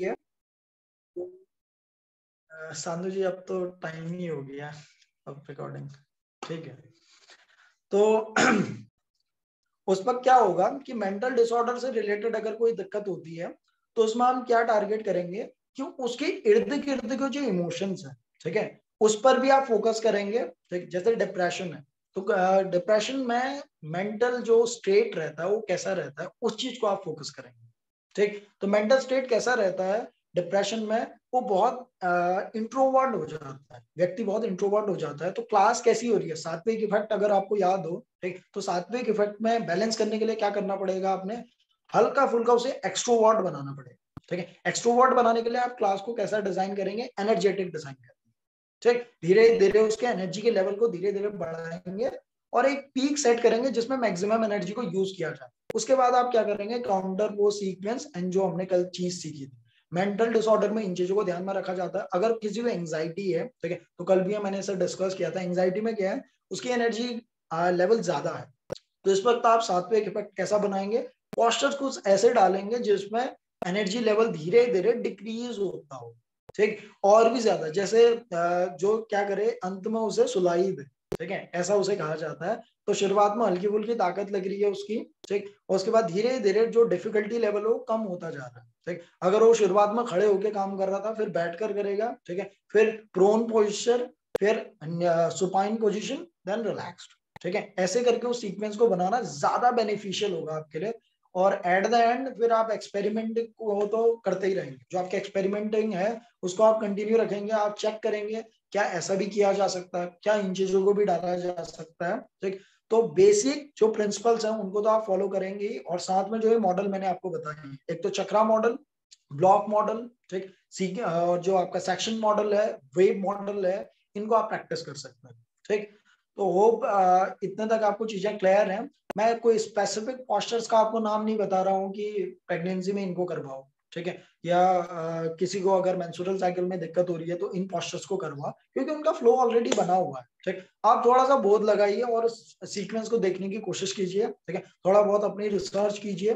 है। सानू जी अब तो टाइम ही हो गया अब रिकॉर्डिंग, ठीक है। तो उस पर क्या होगा कि मेंटल डिसऑर्डर से रिलेटेड अगर कोई दिक्कत होती है तो उसमें हम क्या टारगेट करेंगे कि उसके इर्द गिर्द के जो इमोशंस है, ठीक है, उस पर भी आप फोकस करेंगे। ठीक, जैसे डिप्रेशन है तो डिप्रेशन में मेंटल जो स्टेट रहता है वो कैसा रहता है उस चीज को आप फोकस करेंगे। ठीक, तो मेंटल स्टेट कैसा रहता है डिप्रेशन में, वो बहुत इंट्रोवर्ट हो जाता है, व्यक्ति बहुत इंट्रोवर्ट हो जाता है। तो क्लास कैसी हो रही है, सात्विक इफेक्ट अगर आपको याद हो, ठीक, तो सात्विक इफेक्ट में बैलेंस करने के लिए क्या करना पड़ेगा, आपने हल्का फुल्का उसे एक्सट्रोवर्ट बनाना पड़ेगा। ठीक है, एक्सट्रोवर्ट बनाने के लिए आप क्लास को कैसा डिजाइन करेंगे, एनर्जेटिक डिजाइन करेंगे। ठीक, धीरे धीरे उसके एनर्जी के लेवल को धीरे धीरे बढ़ाएंगे और एक पीक सेट करेंगे जिसमें मैक्सिमम एनर्जी को यूज किया जाए। उसके बाद आप क्या करेंगे, काउंटर वो सीक्वेंस एंड जो हमने कल चीज सीखी थी। मेंटल डिसऑर्डर में इन चीजों को ध्यान में रखा जाता है। अगर किसी को एंग्जाइटी है, ठीक है, तो कल भी मैंने इसे डिस्कस किया था, एंग्जाइटी में क्या है, उसकी एनर्जी लेवल ज्यादा है। तो इस वक्त आप सात्विक इफेक्ट कैसा बनाएंगे, पोस्टर्स कुछ ऐसे डालेंगे जिसमें एनर्जी लेवल धीरे धीरे डिक्रीज होता हो। ठीक, और भी ज्यादा, जैसे जो क्या करे अंत में उसे सुलाई दे, ठीक है, ऐसा उसे कहा जाता है। तो शुरुआत में हल्की फुल्की ताकत लग रही है उसकी, ठीक, और उसके बाद धीरे धीरे जो डिफिकल्टी लेवल हो कम होता जा रहा है। ठीक, अगर वो शुरुआत में खड़े होकर काम कर रहा था, फिर बैठकर करेगा, ठीक है, फिर प्रोन पोजिशन, फिर सुपाइन पोजिशन, देन रिलैक्स्ड। ठीक है, ऐसे करके उस सीक्वेंस को बनाना ज्यादा बेनिफिशियल होगा आपके लिए। और एट द एंड फिर आप एक्सपेरिमेंट को तो करते ही रहेंगे, जो आपके एक्सपेरिमेंटिंग है उसको आप कंटिन्यू रखेंगे, आप चेक करेंगे क्या ऐसा भी किया जा सकता है, क्या इन चीजों को भी डाला जा सकता है। ठीक, तो बेसिक जो प्रिंसिपल्स हैं उनको तो आप फॉलो करेंगे ही, और साथ में जो है मॉडल मैंने आपको बताया है, एक तो चक्रा मॉडल, ब्लॉक मॉडल, ठीक, और जो आपका सेक्शन मॉडल है, वेव मॉडल है, इनको आप प्रैक्टिस कर सकते हैं। ठीक, तो होप इतने तक आपको चीजें क्लियर हैं। मैं कोई स्पेसिफिक पोस्चर्स का आपको नाम नहीं बता रहा हूँ कि प्रेगनेंसी में इनको करवाओ, ठीक है, या किसी को अगर मेंस्ट्रुअल साइकिल में दिक्कत हो रही है तो इन पोस्चर्स को करवा, क्योंकि उनका फ्लो ऑलरेडी बना हुआ है। ठीक, आप थोड़ा सा बोध लगाइए और सीक्वेंस को देखने की कोशिश कीजिए, ठीक है, थोड़ा बहुत अपनी रिसर्च कीजिए,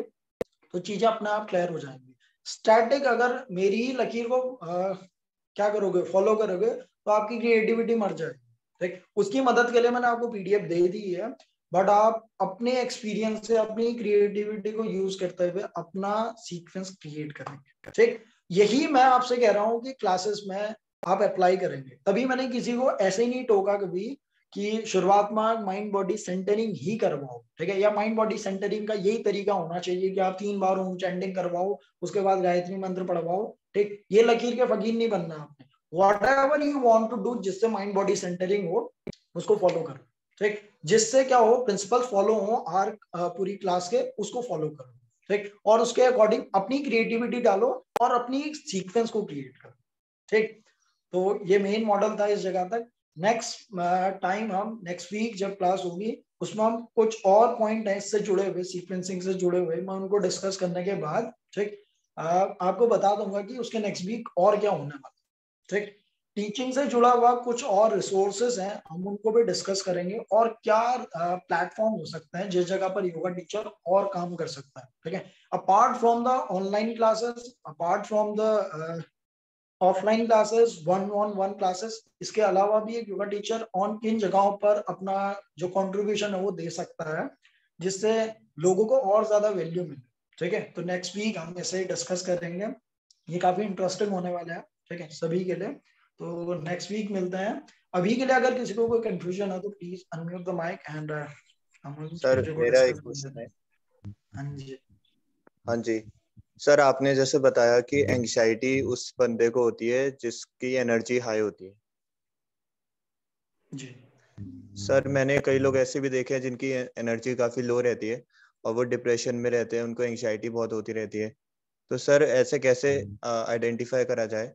तो चीजें अपने आप क्लियर हो जाएंगी। स्टैटिक अगर मेरी ही लकीर को क्या करोगे, फॉलो करोगे, तो आपकी क्रिएटिविटी मर जाएगी। ठीक, उसकी मदद के लिए मैंने आपको पीडीएफ दे दी है, बट आप अपने एक्सपीरियंस से अपनी क्रिएटिविटी को यूज करते हुए अपना सीक्वेंस क्रिएट करेंगे। ठीक, यही मैं आपसे कह रहा हूँ कि क्लासेस में आप अप्लाई करेंगे। तभी मैंने किसी को ऐसे ही नहीं टोका कभी कि शुरुआत में माइंड बॉडी सेंटरिंग ही करवाओ, ठीक है, या माइंड बॉडी सेंटरिंग का यही तरीका होना चाहिए कि आप 3 बार ओम चैंटिंग करवाओ, उसके बाद गायत्री मंत्र पढ़वाओ। ठीक, ये लकीर के फकीर नहीं बनना आपने। What you want to do जिससे माइंड बॉडी सेंटरिंग हो, उसको फॉलो करो। ठीक, जिससे क्या हो, प्रिंसिपल फॉलो हो आर पूरी क्लास के, उसको फॉलो करो। ठीक, और उसके अकॉर्डिंग अपनी क्रिएटिविटी डालो और अपनी सीक्वेंस को क्रिएट करो। ठीक, तो ये मेन मॉडल था इस जगह तक। नेक्स्ट टाइम हम नेक्स्ट वीक जब क्लास होगी उसमें हम कुछ और पॉइंट है इससे जुड़े हुए, सीक्वेंसिंग से जुड़े हुए, मैं उनको डिस्कस करने के बाद, ठीक, आपको बता दूंगा कि उसके नेक्स्ट वीक और क्या होने वाला। ठीक, टीचिंग से जुड़ा हुआ कुछ और रिसोर्सेज हैं, हम उनको भी डिस्कस करेंगे, और क्या प्लेटफॉर्म हो सकते हैं जिस जगह पर योगा टीचर और काम कर सकता है। ठीक है, apart from the online classes, apart from the offline classes, one on one classes, इसके अलावा भी एक योगा टीचर ऑन किन जगहों पर अपना जो कंट्रीब्यूशन है वो दे सकता है जिससे लोगों को और ज्यादा वैल्यू मिले। ठीक है, तो नेक्स्ट वीक हम ऐसे ही डिस्कस करेंगे, ये काफी इंटरेस्टिंग होने वाला है, ठीक है, सभी के लिए। तो नेक्स्ट वीक मिलते हैं। अभी के लिए अगर किसी को कोई कंफ्यूजन है तो please unmute the mic and हम उन सर चीजों को मेरा एक डिस्कस कर क्वेश्चन लेते है। हैं। हाँ जी। हाँ जी सर, आपने जैसे बताया कि एंग्जाइटी उस बंदे को होती है जिसकी एनर्जी हाई होती है। जी। सर मैंने कई लोग ऐसे भी देखे हैं जिनकी एनर्जी काफी लो रहती है और वो डिप्रेशन में रहते हैं, उनको एंग्जाइटी बहुत होती रहती है। तो सर ऐसे कैसे आइडेंटिफाई करा जाए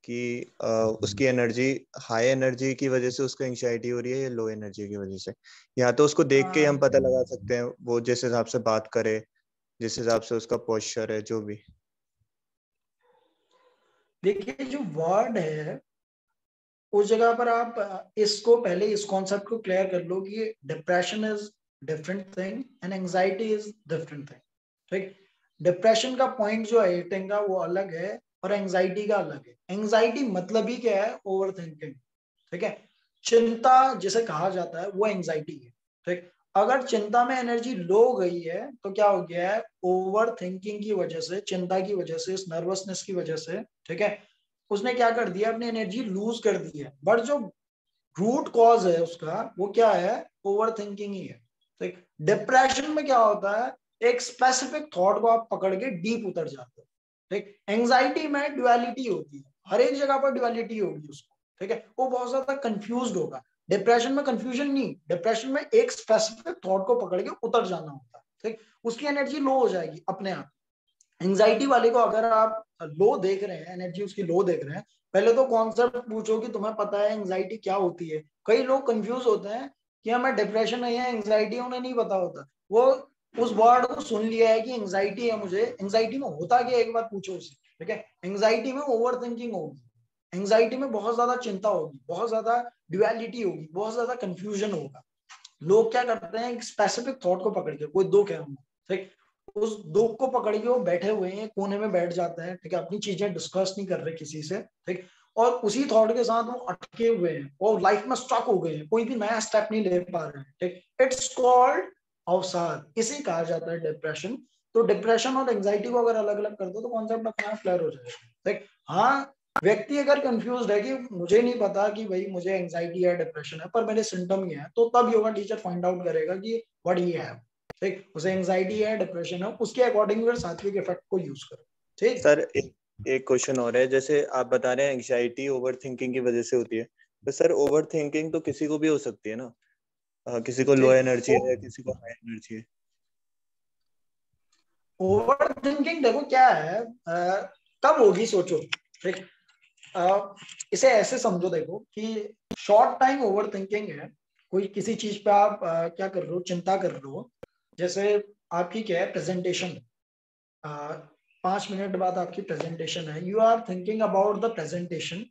कि उसकी एनर्जी हाई एनर्जी की वजह से उसको एंग्जाइटी हो रही है या लो एनर्जी की वजह से? या तो उसको देख के ही हम पता लगा सकते हैं, वो जिस हिसाब से बात करे, जिस हिसाब से उसका पोस्चर है, जो भी। देखिए, जो वर्ड है उस जगह पर आप इसको पहले इस कॉन्सेप्ट को क्लियर कर लो कि depression is different thing and anxiety is different thing. ठीक, डिप्रेशन का पॉइंट जो है ईटिंग का वो अलग है, और एंजाइटी का अलग है। एंजाइटी मतलब ही क्या है, ओवर थिंकिंग, ठीक है। चिंता जिसे कहा जाता है वो एंजाइटी है, ठीक। अगर चिंता में एनर्जी लो हो गई है तो क्या हो गया है, ओवर थिंकिंग की वजह से, चिंता की वजह से, इस नर्वसनेस की वजह से, ठीक है, उसने क्या कर दिया, अपनी एनर्जी लूज कर दी है। बट जो रूट कॉज है उसका वो क्या है, ओवर थिंकिंग ही है, ठीक। डिप्रेशन में क्या होता है, एक स्पेसिफिक थॉट को आप पकड़ के डीप उतर जाते हो, ठीक। एंजाइटी में ड्युअलिटी होती है, हर एक जगह पर ड्युअलिटी होगी उसको, ठीक है, वो बहुत ज्यादा कंफ्यूज होगा। डिप्रेशन में कंफ्यूजन नहीं, डिप्रेशन में एक स्पेसिफिक थॉट को पकड़ के उतर जाना होता है, ठीक। उसकी एनर्जी लो हो जाएगी अपने आप। एंजाइटी वाले को अगर आप लो देख रहे हैं, एनर्जी उसकी लो देख रहे हैं, पहले तो कॉन्सेप्ट पूछो कि तुम्हें पता है एंजाइटी क्या होती है। कई लोग कंफ्यूज होते हैं कि हमें डिप्रेशन है या एंजाइटी, उन्हें नहीं पता होता। वो उस वर्ड को सुन लिया है कि एंजाइटी है मुझे, एंजाइटी में होता क्या, एक बार पूछो उसे, ठीक है। एंजाइटी में ओवर थिंकिंग होगी, एंजाइटी में बहुत ज्यादा चिंता होगी, बहुत ज्यादा ड्युअलिटी होगी, बहुत ज्यादा कंफ्यूजन होगा। लोग क्या करते हैं, एक स्पेसिफिक थॉट को पकड़ के, कोई दुख है उन्हें, ठीक, उस दुख को पकड़ के वो बैठे हुए हैं, कोने में बैठ जाते हैं, ठीक है, अपनी चीजें डिस्कस नहीं कर रहे किसी से, ठीक। और उसी थॉट के साथ वो अटके हुए हैं और लाइफ में स्टक हो गए हैं, कोई भी नया स्टेप नहीं ले पा रहे हैं, ठीक। इट्स कॉल्ड अवसाद, इसे कहा जाता है डिप्रेशन। तो डिप्रेशन और एंजाइटी को अगर अलग अलग कर दो तो कॉन्सेप्ट अपना क्लियर हो जाएगा, ठीक। हाँ, व्यक्ति अगर कंफ्यूज है कि मुझे नहीं पता कि भाई मुझे एंजाइटी है, डिप्रेशन है, पर मेरे सिम्टम ये है, तो तब योगा टीचर फाइंड आउट करेगा कि व्हाट ही है, ठीक। उसे एंजाइटी है, डिप्रेशन है, उसके अकॉर्डिंग फिर सात्विक इफेक्ट को यूज करो, ठीक। सर एक क्वेश्चन और है, जैसे आप बता रहे हैं एंग्जाइटी ओवर थिंकिंग की वजह से होती है, तो सर ओवर थिंकिंग तो किसी को भी हो सकती है ना? किसी को लो ठीक। एनर्जी है, किसी को हाई एनर्जी है। ओवर थिंकिंग देखो क्या है, कब होगी सोचो, ठीक। इसे ऐसे समझो देखो कि शॉर्ट टाइम ओवर थिंकिंग है, कोई किसी चीज पे आप क्या कर रहे हो, चिंता कर रहे हो। जैसे आपकी क्या है, प्रेजेंटेशन, 5 मिनट बाद आपकी प्रेजेंटेशन है, you are thinking about the presentation.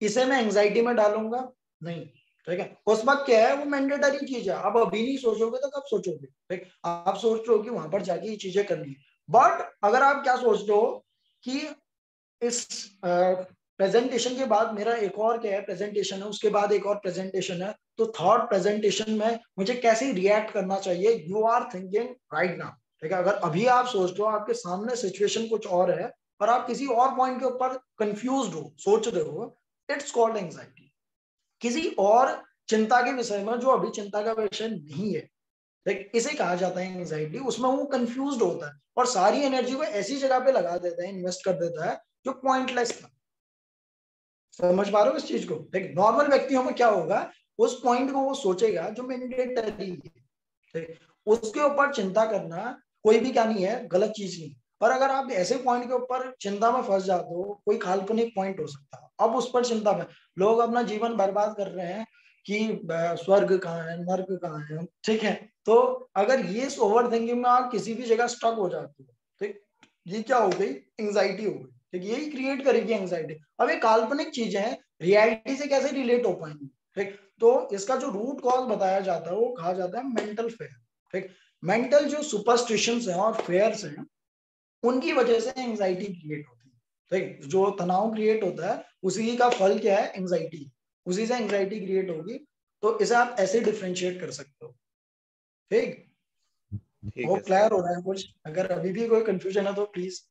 इसे मैं एंजाइटी में डालूंगा नहीं, ठीक है। उस वक्त क्या है, वो मैंडेटरी चीज है, आप अभी नहीं सोचोगे तो कब सोचोगे, ठीक। आप सोच रहे हो कि वहां पर जाके ये चीजें करनी है। बट अगर आप क्या सोचते हो कि इस प्रेजेंटेशन के बाद मेरा एक और क्या है, प्रेजेंटेशन है, उसके बाद एक और प्रेजेंटेशन है, तो थर्ड प्रेजेंटेशन में मुझे कैसे रिएक्ट करना चाहिए, you are thinking right now, ठीक है। अगर अभी आप सोच रहे हो, आपके सामने सिचुएशन कुछ और है और आप किसी और पॉइंट के ऊपर कंफ्यूज हो, सोच रहे हो, इट्स कॉल्ड एंजाइटी। किसी और चिंता के विषय में जो अभी चिंता का विषय नहीं है, लाइक इसे कहा जाता है एंजाइटी। उसमें वो कंफ्यूज होता है और सारी एनर्जी को ऐसी जगह पे लगा देता है, इन्वेस्ट कर देता है जो पॉइंटलेस था। समझ पा रहे हो इस चीज को, लाइक नॉर्मल व्यक्तियों में क्या होगा, उस पॉइंट को वो सोचेगा जो मैंडेटरी है, ठीक। उसके ऊपर चिंता करना कोई भी क्या नहीं है, गलत चीज नहीं। पर अगर आप ऐसे पॉइंट के ऊपर चिंता में फंस जाते हो, कोई काल्पनिक पॉइंट हो सकता है, अब उस पर चिंता में लोग अपना जीवन बर्बाद कर रहे हैं कि स्वर्ग कहाँ है, नर्क कहाँ है, ठीक है। तो अगर ये ओवर थिंकिंग में आप किसी भी जगह स्टक हो जाते हो, ठीक, ये क्या हो गई, एंजाइटी हो गई, ठीक। यही क्रिएट करेगी एंजाइटी। अब ये काल्पनिक चीजें हैं, रियलिटी से कैसे रिलेट हो पाएंगी, ठीक। तो इसका जो रूट कॉज बताया जाता है वो कहा जाता है मेंटल फेयर, ठीक। मेंटल जो सुपरस्टिशंस हैं और फेयर्स हैं, उनकी वजह से एंजाइटी क्रिएट होती है, ठीक। जो तनाव क्रिएट होता है उसी का फल क्या है, एंजाइटी, उसी से एंजाइटी क्रिएट होगी। तो इसे आप ऐसे डिफ्रेंशिएट कर सकते हो, ठीक। ठीक वो है सर। क्लियर हो रहा है कुछ, अगर अभी भी कोई कंफ्यूजन है तो प्लीज।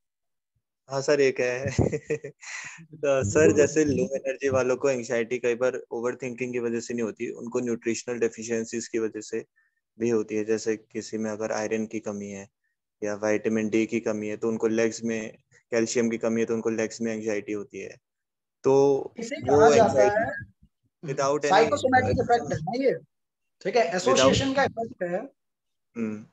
हाँ सर, एक है तो सर बिल्कुल जैसे बिल्कुल। लो एनर्जी वालों को एंग्जाइटी कई बार ओवर थिंकिंग की वजह से नहीं होती, उनको न्यूट्रिशनल डेफिशिएंसीज की वजह से भी होती है। जैसे किसी में अगर आयरन की कमी है या विटामिन डी की कमी है तो उनको लेग्स में, कैल्शियम की कमी है तो उनको लेग्स में एंग्जाइटी होती है। तो इसे कहा वो जाता एंग्जाइटी है विदाउट एनी साइकोसोमैटिक इफेक्ट है ना ये, ठीक है, विदाउट एसोसिएशन का इफेक्ट है। हम्म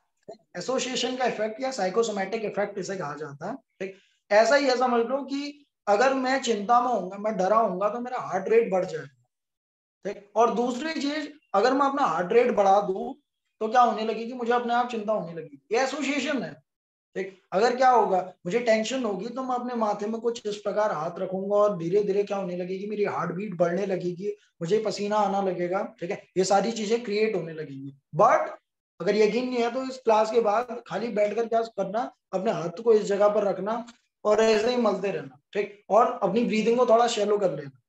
एसोसिएशन का इफेक्ट या साइकोसोमैटिक इफेक्ट इसे कहा जाता है, ठीक। ऐसा ही है, समझ लो कि अगर मैं चिंता में होऊंगा, मैं डरा होऊंगा तो मेरा हार्ट रेट बढ़ जाएगा, ठीक। और दूसरी चीज, अगर मैं अपना हार्ट रेट बढ़ा दूं तो क्या होने लगेगी, मुझे अपने आप चिंता होने लगेगी, ये एसोसिएशन है, ठीक। अगर क्या होगा, मुझे टेंशन होगी तो मैं अपने माथे में कुछ इस प्रकार हाथ रखूंगा और धीरे धीरे क्या होने लगेगी, मेरी हार्ट बीट बढ़ने लगेगी, मुझे पसीना आना लगेगा, ठीक है, ये सारी चीजें क्रिएट होने लगेंगी। बट अगर यकीन नहीं है तो इस क्लास के बाद खाली बैठकर क्या करना, अपने हाथ को इस जगह पर रखना, और ऐसे ही मलते रहना, ठीक। और अपनी ब्रीदिंग को थोड़ा शैलो कर लेना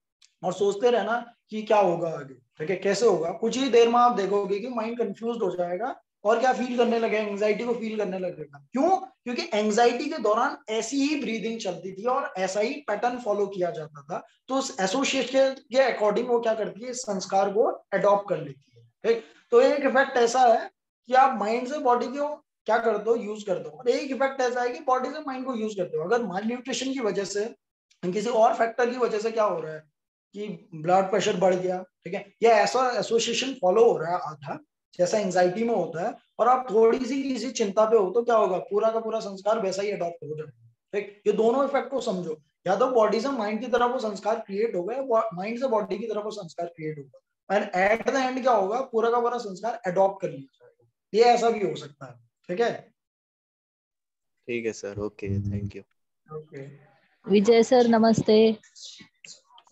और सोचते रहना कि क्या होगा आगे, ठीक है, कैसे होगा। कुछ ही देर में आप देखोगे कि माइंड कंफ्यूज हो जाएगा और क्या फील करने लगेगा, एंग्जाइटी को फील करने लगेगा। क्यों? क्योंकि एंग्जाइटी के दौरान ऐसी ही ब्रीदिंग चलती थी और ऐसा ही पैटर्न फॉलो किया जाता था। तो उस एसोसिएशन के अकॉर्डिंग वो क्या करती है, इस संस्कार को अडॉप्ट कर लेती है, ठीक। तो एक इफेक्ट ऐसा है कि आप माइंड से बॉडी को क्या करते हो, यूज करते हो, और एक इफेक्ट ऐसा है कि बॉडी से माइंड को यूज करते हो। अगर माल न्यूट्रिशन की वजह से, किसी और फैक्टर की वजह से क्या हो रहा है कि ब्लड प्रेशर बढ़ गया, ठीक है, या ऐसा एसोसिएशन फॉलो हो रहा है आधा, जैसा एंजाइटी में होता है, और आप थोड़ी सी किसी चिंता पे हो, तो क्या होगा, पूरा का पूरा संस्कार वैसा ही अडॉप्ट हो जाएगा, ठीक। ये दोनों इफेक्ट को समझो, या तो बॉडी से माइंड की तरफ वो संस्कार क्रिएट होगा, या माइंड से बॉडी की तरफ वो संस्कार क्रिएट होगा, एंड एट द एंड क्या होगा, पूरा का पूरा संस्कार अडॉप्ट कर लिया जाएगा। ये ऐसा भी हो सकता है, ठीक है। ठीक है sir, okay, thank you. Okay Vijay sir नमस्ते।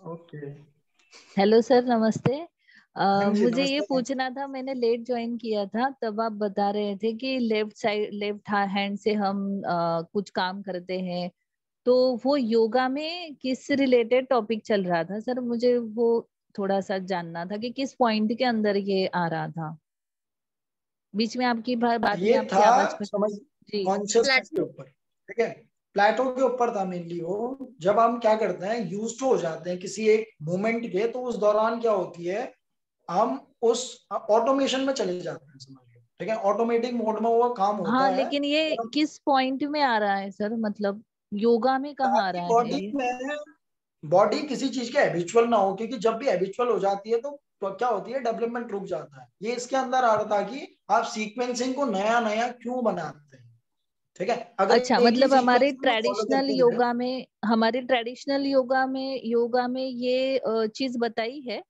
ओके, हेलो सर नमस्ते। हाँ जी मुझे ये नमस्ते। पूछना था, मैंने लेट ज्वाइन किया था, तब आप बता रहे थे कि लेफ्ट साइड, लेफ्ट हैंड से हम कुछ काम करते हैं, तो वो योगा में किस रिलेटेड टॉपिक चल रहा था सर? मुझे वो थोड़ा सा जानना था कि किस पॉइंट के अंदर ये आ रहा था। बीच में आपकी बात में ये आपकी था, आवाज कट। समझ, जी। कॉन्शियसनेस के ऊपर, ठीक है, प्लेटो के ऊपर था मेनली वो। जब हम क्या करते हैं, यूज टू हो जाते हैं किसी एक मोमेंट के, तो उस दौरान क्या होती है, हम उस ऑटोमेशन में चले जाते हैं, समझ लो, ठीक है, ऑटोमेटिक मोड में वो काम होता हाँ, है। लेकिन ये और किस पॉइंट में आ रहा है सर? मतलब योगा में कहाँ आ ताकि रहा है बॉडी ये? में, बॉडी किसी चीज के हैबिचुअल ना हो, क्योंकि जब भी हैबिचुअल हो जाती है तो क्या होती है, डेवलपमेंट रुक जाता है। ये इसके अंदर आ रहा था कि आप सीक्वेंसिंग को नया नया क्यों बनाते हैं, ठीक है। अगर अच्छा, एक ही मतलब सीक्वेंस को फॉलो करते रहे, हमारे ट्रेडिशनल योगा में ये चीज बताई है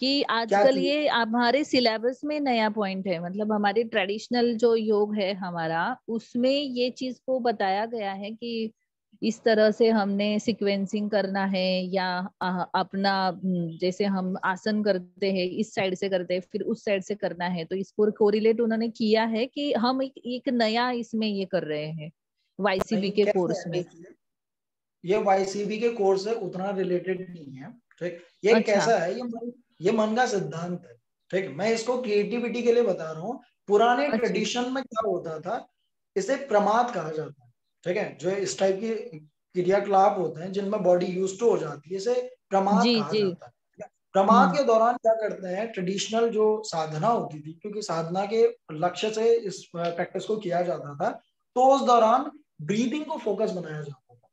कि क्या आजकल चीज, ये हमारे सिलेबस में नया पॉइंट है। मतलब हमारे ट्रेडिशनल जो योग है हमारा, उसमें ये चीज को बताया गया है कि इस तरह से हमने सीक्वेंसिंग करना है, या अपना जैसे हम आसन करते हैं इस साइड से करते हैं, फिर उस साइड से करना है, तो इसको कोरिलेट उन्होंने किया है कि हम एक नया इसमें ये कर रहे हैं वाईसीबी नहीं के कैसे कोर्स है, में। देखिए, ये वाईसीबी के कोर्स से उतना रिलेटेड नहीं है, ठीक। ये अच्छा। कैसा है, ये मन का सिद्धांत है, ठीक। मैं इसको क्रिएटिविटी के लिए बता रहा हूँ। पुराने अच्छा। ट्रेडिशन में क्या होता था, इसे प्रमाद कहा जाता है, ठीक है। जो इस टाइप की क्रियाकलाप होते हैं जिनमें बॉडी यूज टू हो जाती है, इसे प्रमाद जी कहा जी। जाता है, ठीक है? प्रमाद हम्म। के दौरान क्या करते हैं, ट्रेडिशनल जो साधना होती थी, क्योंकि साधना के लक्ष्य से इस प्रैक्टिस को किया जाता था, तो उस दौरान ब्रीदिंग को फोकस बनाया जाता था।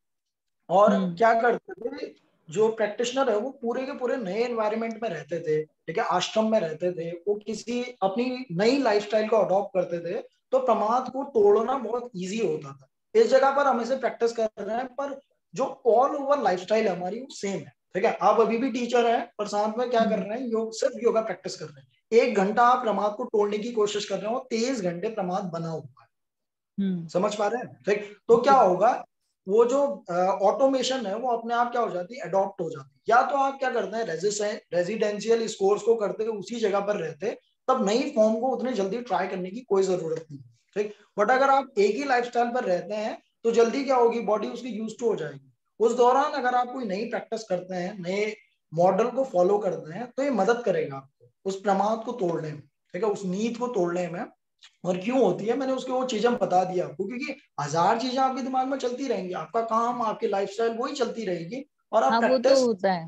और हम्म। क्या करते थे, जो प्रैक्टिशनर है वो पूरे के पूरे नए एनवायरनमेंट में रहते थे, ठीक है, आश्रम में रहते थे, वो किसी अपनी नई लाइफस्टाइल को अडॉप्ट करते थे, तो प्रमाद को तोड़ना बहुत इजी होता था। इस जगह पर हम इसे प्रैक्टिस कर रहे हैं, पर जो ऑल ओवर लाइफस्टाइल है हमारी वो सेम है, ठीक है। आप अभी भी टीचर हैं, पर साथ में क्या कर हम्म। रहे हैं, योग, सिर्फ योगा प्रैक्टिस कर रहे हैं। 1 घंटा आप प्रमाद को तोड़ने की कोशिश कर रहे हो, 23 घंटे प्रमाद बना हुआ है, हम्म। समझ पा रहे हैं, ठीक। तो क्या जी। होगा, वो जो ऑटोमेशन है वो अपने आप क्या हो जाती है, अडॉप्ट हो जाती है। या तो आप क्या करते हैं, रेजिडेंशियल इस कोर्स को करते हैं, उसी जगह पर रहते, तब नई फॉर्म को उतने जल्दी ट्राई करने की कोई जरूरत नहीं है, ठीक। बट अगर आप एक ही लाइफस्टाइल पर रहते हैं, तो जल्दी क्या होगी, बॉडी उसकी यूज टू हो जाएगी। उस दौरान अगर आप कोई नई प्रैक्टिस करते हैं, नए मॉडल को फॉलो करते हैं, तो ये मदद करेगा आपको उस प्रमाद को तोड़ने में, ठीक है, उस नींद को तोड़ने में। और क्यों होती है, मैंने उसके वो चीजें बता दिया आपको, क्योंकि 1000 चीजें आपके दिमाग में चलती रहेंगी, आपका काम, आपकी लाइफस्टाइल वही चलती रहेगी, और आप हाँ, वो तो प्रैक्टिस होता है।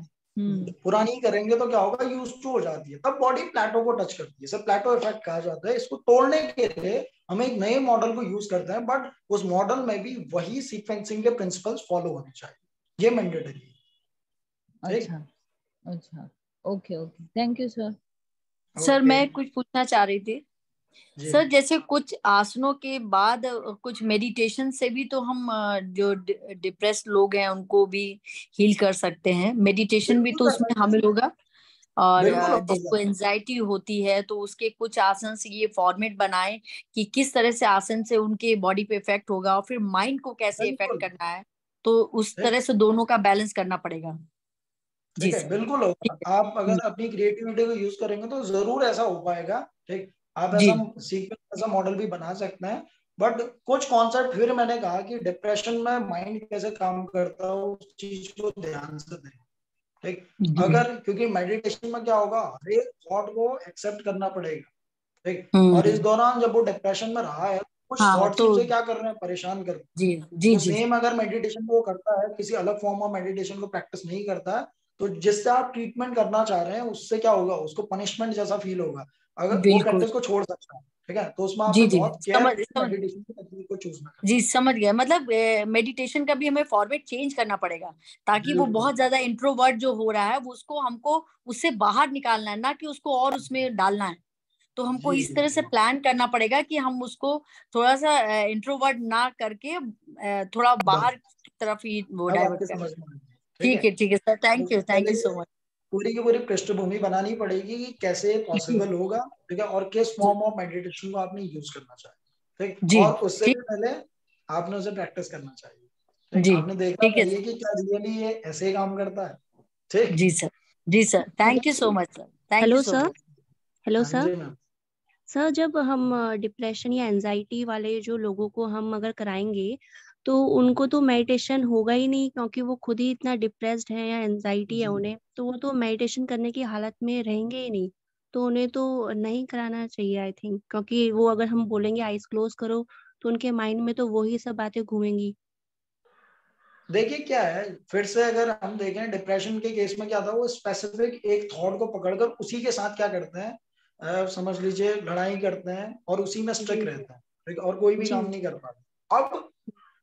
पुरानी करेंगे तो क्या होगा, यूज टू हो जाती है, तब बॉडी प्लेटो को टच करती है, सर प्लेटो इफेक्ट कहा जाता है। इसको तोड़ने के लिए हम एक नए मॉडल को यूज करते हैं, बट उस मॉडल में भी वही सीक्वेंसिंग के प्रिंसिपल्स फॉलो होने चाहिए, ये मैंडेटरी है, ठीक। अच्छा। अच्छा। Okay okay, thank you sir. Sir okay मैं कुछ पूछना चाह रही थी। जी, सर जैसे कुछ आसनों के बाद कुछ मेडिटेशन से भी तो हम जो डिप्रेस्ड लोग हैं उनको भी हील कर सकते हैं। मेडिटेशन भी बिल्कुल तो कर उसमें सकते हैं, शामिल होगा। और बिल्कुल जिसको होगा। एंजाइटी होती है तो उसके कुछ आसन से ये फॉर्मेट बनाए कि किस तरह से आसन से उनके बॉडी पे इफेक्ट होगा, और फिर माइंड को कैसे इफेक्ट बिल्कुल, करना है। तो उस ठीक, तरह से दोनों का बैलेंस करना पड़ेगा। जी ठीक है, सर। बिल्कुल होगा। ठीक है। आप अगर अपनी क्रिएटिविटी को यूज करेंगे तो जरूर ऐसा हो पाएगा, ठीक। आप ऐसा जी। सीक्वेंस, ऐसा मॉडल भी बना सकते हैं। बट कुछ कॉन्सेप्ट फिर मैंने कहा कि डिप्रेशन में माइंड कैसे काम करता है उस चीज को ध्यान से दें, ठीक। अगर क्योंकि मेडिटेशन में क्या होगा, हर एक थॉट को एक्सेप्ट करना पड़ेगा, ठीक। और इस दौरान जब वो डिप्रेशन में रहा है, कुछ हाँ थॉट्स तो उसे क्या कर रहे हैं, परेशान कर रहे हैं। जी जी तो जी सेम अगर मेडिटेशन को वो करता है, किसी अलग फॉर्म ऑफ मेडिटेशन को प्रैक्टिस नहीं करता है, तो जिससे आप ट्रीटमेंट करना चाह रहे हैं उससे क्या होगा, उसको पनिशमेंट जैसा फील होगा। अगर वो बिल्कुल प्रैक्टिस को छोड़ सकता है, ठीक है। तो उसमें जी आपने जी बहुत समझ केयरफुल समझ मेडिटेशन की तकनीक को चूज करना जी समझ गया। मतलब मेडिटेशन का भी हमें फॉर्मेट चेंज करना पड़ेगा है। ताकि वो बिल्कुल बहुत ज्यादा इंट्रोवर्ट जो हो रहा है वो उसको हमको उससे बाहर निकालना है, ना कि उसको और उसमें डालना है। तो हमको जी इस जी तरह से जी प्लान करना पड़ेगा कि हम उसको थोड़ा सा इंट्रोवर्ट ना करके थोड़ा बस बाहर की तरफ ही वो अब डाइवर्ट आपके करें। समझ में आ गया, ठीक है। ठीक है सर, तो थैंक पहले यू सो मच। पूरी की पूरी पृष्ठभूमि बनानी पड़ेगी कि कैसे जी पॉसिबल होगा, ठीक है, और किस जी फॉर्म ऑफ मेडिटेशन को आपने यूज करना चाहिए, ठीक। जी और उससे ठीक भी पहले आपने उसे प्रैक्टिस करना चाहिए, ठीक। जी आपने देखना ठीक है चाहिए कि क्या रियली ये ऐसे ही काम करता है, ठीक। जी सर। जी sir, thank you so much sir, thank you hello so sir. Much. Hello हाँ सर। जी मैम। सर, जब हम डिप्रेशन या एनजाइटी वाले जो लोगों को हम अगर कराएंगे तो उनको तो मेडिटेशन होगा ही नहीं, क्योंकि वो खुद ही इतना डिप्रेस्ड है या एनजाइटी है जी उन्हें, तो वो तो मेडिटेशन करने की हालत में रहेंगे ही नहीं। तो उन्हें तो नहीं कराना चाहिए आई थिंक, क्योंकि वो अगर हम बोलेंगे आइज क्लोज करो तो उनके माइंड में तो वही सब बातें घूमेंगी। देखिए क्या है, फिर से अगर हम देखें डिप्रेशन के केस में क्या था, वो स्पेसिफिक एक थॉट को पकड़कर उसी के साथ क्या करते हैं, समझ लीजिए लड़ाई करते हैं और उसी में स्टक जी रहते हैं, ठीक, और कोई भी जी काम नहीं कर पाते। अब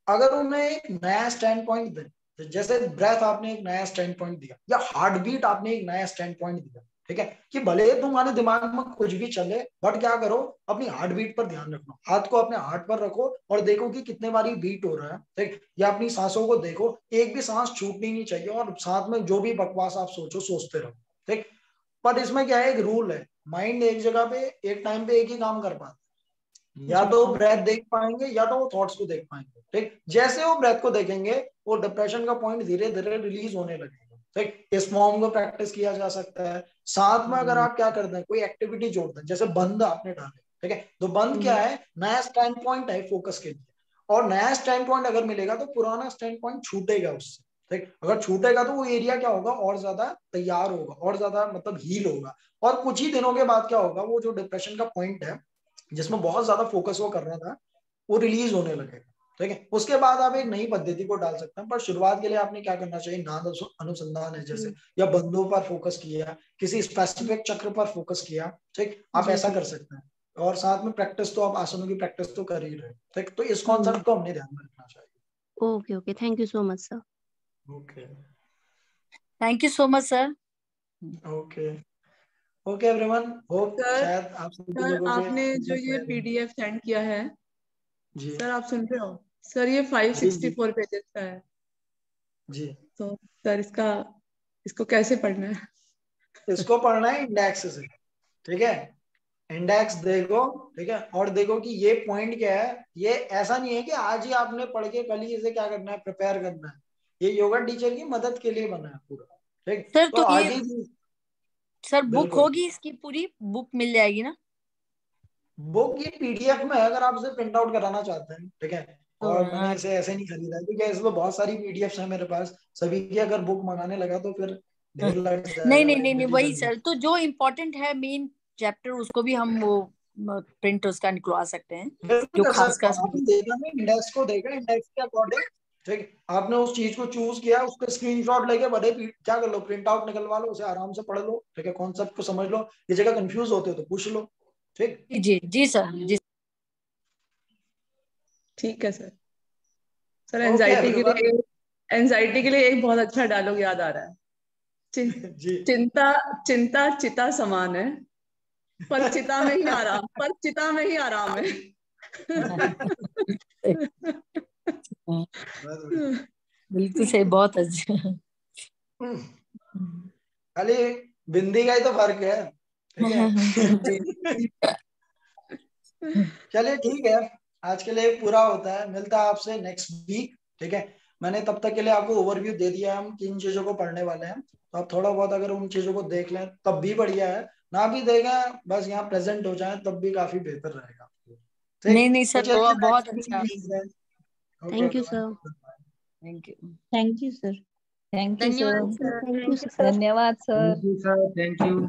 अगर उन्हें एक नया स्टैंड पॉइंट दे, तो जैसे ब्रेथ आपने एक नया स्टैंड पॉइंट दिया, या हार्ट बीट आपने एक नया स्टैंड पॉइंट दिया, ठीक है, कि भले तुम्हारे दिमाग में कुछ भी चले, बट क्या करो, अपनी हार्ट बीट पर ध्यान रखो, हाथ को अपने हार्ट पर रखो और देखो कि कितने बारी बीट हो रहा है, ठीक। या अपनी सांसों को देखो, एक भी सांस छूटनी नहीं चाहिए, और साथ में जो भी बकवास आप सोचो सोचते रहो, ठीक। पर इसमें क्या है, एक रूल है, माइंड एक जगह पे एक टाइम पे एक ही काम कर पाता है, या जी तो ब्रेथ देख पाएंगे या तो वो थॉट्स को देख पाएंगे, ठीक। जैसे वो ब्रेथ को देखेंगे, वो डिप्रेशन का पॉइंट धीरे धीरे रिलीज होने लगेगा, ठीक। इस फॉर्म को प्रैक्टिस किया जा सकता है। साथ में अगर आप क्या करते हैं, कोई एक्टिविटी जोड़ते हैं, जैसे बंद आपने डाले, ठीक है, तो बंद क्या है, नया स्टैंड पॉइंट है फोकस के लिए, और नया स्टैंड पॉइंट अगर मिलेगा तो पुराना स्टैंड पॉइंट छूटेगा उससे, ठीक। अगर छूटेगा तो वो एरिया क्या होगा, और ज्यादा तैयार होगा, और ज्यादा मतलब हील होगा, और कुछ ही दिनों के बाद क्या होगा, वो जो डिप्रेशन का पॉइंट है जिसमें बहुत ज्यादा फोकस वो कर रहा था, वो रिलीज होने लगेगा, ठीक है। उसके बाद आप एक नई पद्धति को डाल सकते हैं, पर शुरुआत के लिए आपने क्या करना चाहिए, नाद अनुसंधान है जैसे, या बंदों पर फोकस किया, किसी स्पेसिफिक चक्र पर फोकस किया, ठीक, आप जी ऐसा जी। कर सकते हैं। और साथ में प्रैक्टिस तो आप आसनों की प्रैक्टिस तो कर ही रहे, ठीक। तो इस कॉन्सेप्ट को हमने ध्यान में रखना चाहिए। Okay okay, thank you so much sir. Okay thank you so much sir. Okay okay everyone, hope sir शायद आप सभी सर लोगों के आपने जो concept ये clear हों। पीडीएफ सेंड किया है, जी सर आप सुन रहे हो? सर ये जी जी 564 पेजेस का है, जी। तो सर इसको कैसे पढ़ना है? इसको पढ़ना है इंडेक्स से, ठीक है। इंडेक्स देखो, ठीक है, और देखो कि ये पॉइंट क्या है। ये ऐसा नहीं है कि आज ही आपने पढ़ के कल ही इसे क्या करना है, प्रिपेयर करना है। ये योगा टीचर की मदद के लिए बना है पूरा, ठीक। सर तो तो ये आज ही सर बुक बिल्कुल। होगी, इसकी पूरी बुक मिल जाएगी ना? बुक ये पीडीएफ में है, अगर आप इसे प्रिंट आउट कराना चाहते हैं, ठीक है। तो और मैंने इसे ऐसे नहीं खरीदा है, क्योंकि इसमें बहुत सारी पीडीएफ है मेरे पास, सभी की अगर बुक मंगाने लगा तो फिर ढेर लग नहीं जाएगा नहीं नहीं नहीं, लाइब्रेरी वही चलने। सर, तो जो इम्पोर्टेंट है मेन चैप्टर उसको भी हम वो प्रिंट उसका निकलवा सकते हैं, बिल्कुल जो कर खास सकते हो, खास। आपने देखा ना, इंडेक्स को देखा, इंडेक्स के अकॉर्डिंग, ठीक। आपने उस चीज को चूज किया, उसका स्क्रीनशॉट लेके बड़े क्या कर लो, प्रिंट आउट निकलवा लो, उसे आराम से पढ़ लो, ठीक है, कॉन्सेप्ट को समझ लो, ये जगह कंफ्यूज होते हो तो पूछ लो, ठीक। जी जी सर जी। ठीक है sir. Sir okay anxiety everyone. के लिए एक बहुत अच्छा डायलॉग याद आ रहा है। चिं, जी चिंता चिंता चिता समान है, पर चिता में ही आराम, पर चिता में ही आराम है। बिल्कुल सही, बहुत अच्छा। खाली बिंदी का ही तो फर्क है, ठीक जी। है। चलिए ठीक है, आज के लिए पूरा होता है, मिलता है आपसे नेक्स्ट वीक, ठीक है। मैंने तब तक के लिए आपको ओवरव्यू दे दिया, हम किन चीजों को पढ़ने वाले हैं, तो आप थोड़ा बहुत अगर उन चीजों को देख लें तब भी बढ़िया है, ना भी देखें बस यहाँ प्रेजेंट हो जाए तब भी काफी बेहतर रहेगा। नहीं सर, बहुत अच्छा। Thank you sir. Thank you. Thank you sir. Thank you धन्यवाद सर। Thank you sir. धन्यवाद सर। Thank you.